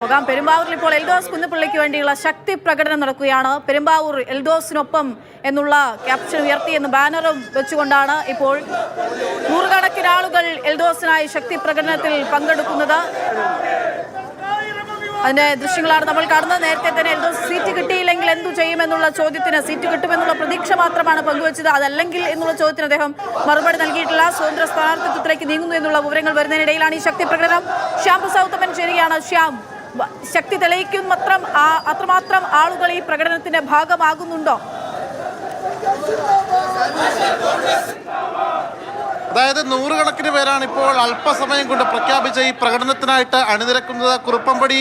പെരുമ്പാവൂരിൽ ഇപ്പോൾ എൽദോസ് കുന്നപ്പള്ളിക്ക് വേണ്ടിയുള്ള ശക്തി പ്രകടനം നടക്കുകയാണ്. പെരുമ്പാവൂർ എൽദോസിനൊപ്പം എന്നുള്ള ക്യാപ്ഷൻ ഉയർത്തിയെന്ന് ബാനറും വെച്ചുകൊണ്ടാണ് ഇപ്പോൾ നൂറുകണക്കിന് ആളുകൾ എൽദോസിനായി ശക്തി പ്രകടനത്തിൽ പങ്കെടുക്കുന്നത്. അതിന്റെ ദൃശ്യങ്ങളാണ് നമ്മൾ കാണുന്നത്. നേരത്തെ തന്നെ എൽദോസ് സീറ്റ് കിട്ടിയില്ലെങ്കിൽ എന്തു ചെയ്യുമെന്നുള്ള ചോദ്യത്തിന് സീറ്റ് കിട്ടുമെന്നുള്ള പ്രതീക്ഷ മാത്രമാണ് പങ്കുവച്ചത്. അതല്ലെങ്കിൽ എന്നുള്ള ചോദ്യത്തിന് അദ്ദേഹം മറുപടി നൽകിയിട്ടില്ല. സ്വതന്ത്ര സ്ഥാനാർത്ഥിത്വത്തിലേക്ക് നീങ്ങുന്നു എന്നുള്ള വിവരങ്ങൾ വരുന്നതിനിടയിലാണ് ഈ ശക്തി പ്രകടനം. ശ്യാം പ്രസാദ് ചേരുകയാണ്. ശ്യാം, ശക്തി തെളിയിക്കും അത്രമാത്രം ആളുകൾ ഈ പ്രകടനത്തിന്റെ ഭാഗമാകുന്നുണ്ടോ? അതായത് നൂറുകണക്കിന് പേരാണ് ഇപ്പോൾ അല്പസമയം കൊണ്ട് പ്രഖ്യാപിച്ച ഈ പ്രകടനത്തിനായിട്ട് അണിനിരക്കുന്നത്. കുറുപ്പംപടി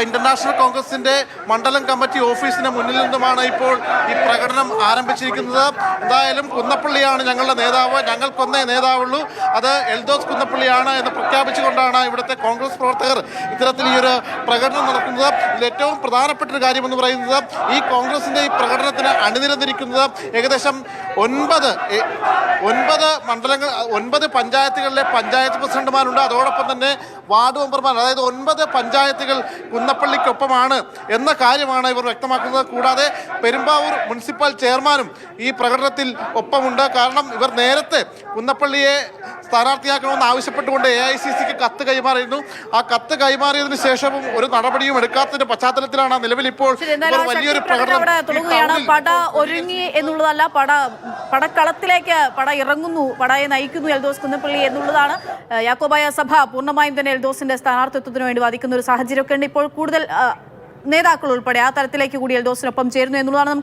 ഇന്റർനാഷണൽ കോൺഗ്രസിന്റെ മണ്ഡലം കമ്മിറ്റി ഓഫീസിന് മുന്നിൽ നിന്നുമാണ് ഇപ്പോൾ ഈ പ്രകടനം ആരംഭിച്ചിരിക്കുന്നത്. എന്തായാലും കുന്നപ്പള്ളിയാണ് ഞങ്ങളുടെ നേതാവ്, ഞങ്ങൾക്കൊന്നേ നേതാവുള്ളൂ, അത് എൽദോസ് കുന്നപ്പള്ളിയാണ് എന്ന് പ്രഖ്യാപിച്ചുകൊണ്ടാണ് ഇവിടുത്തെ കോൺഗ്രസ് പ്രവർത്തകർ ഇത്തരത്തിൽ ഈ ഒരു പ്രകടനം നടക്കുന്നത്. ഇതിൽ ഏറ്റവും പ്രധാനപ്പെട്ട ഒരു കാര്യമെന്ന് പറയുന്നത് ഈ കോൺഗ്രസിന്റെ ഈ പ്രകടനത്തിന് അണിനിരന്നിരിക്കുന്നത് ഏകദേശം 9 മണ്ഡലങ്ങൾ 9 പഞ്ചായത്തുകളിലെ പഞ്ചായത്ത് പ്രസിഡന്റുമാരുണ്ട്. അതോടൊപ്പം തന്നെ വാർഡ് മെമ്പർമാർ, അതായത് 9 പഞ്ചായത്തുകൾ കുന്നപ്പള്ളിക്കൊപ്പമാണ് എന്ന കാര്യമാണ് ഇവർ വ്യക്തമാക്കുന്നത്. കൂടാതെ പെരുമ്പാവൂർ മുനിസിപ്പൽ ചെയർമാനും ഈ പ്രകടനത്തിൽ ഒപ്പമുണ്ട്. കാരണം ഇവർ നേരത്തെ കുന്നപ്പള്ളിയെ സ്ഥാനാർത്ഥിയാക്കണമെന്ന് ആവശ്യപ്പെട്ടുകൊണ്ട് AICCക്ക് കത്ത് കൈമാറിയിരുന്നു. ആ കത്ത് കൈമാറിയതിനു ശേഷവും ഒരു നടപടിയും എടുക്കാത്തതിന്റെ പശ്ചാത്തലത്തിലാണ് നിലവിൽ ഇപ്പോൾ വലിയൊരു പ്രകടനം. പട ഒരുങ്ങി എന്നുള്ളതല്ല, പടക്കളത്തിലേക്ക് പട ഇറങ്ങുന്നു, പടയെ നയിക്കുന്നു എൽദോസ് കുന്നപ്പള്ളി എന്നുള്ളതാണ്. യാക്കോബായ സഭ പൂർണ്ണമായും തന്നെ എൽദോസിന്റെ സ്ഥാനാർത്ഥിത്വത്തിന് വേണ്ടി വാദിക്കുന്ന ഒരു സാഹചര്യമൊക്കെ ഉണ്ട്. ഇപ്പോൾ കൂടുതൽ നേതാക്കൾ ഉൾപ്പെടെ ആ തരത്തിലേക്ക് കൂടി എൽദോസിനൊപ്പം ചേരുന്നു എന്നുള്ളതാണ്.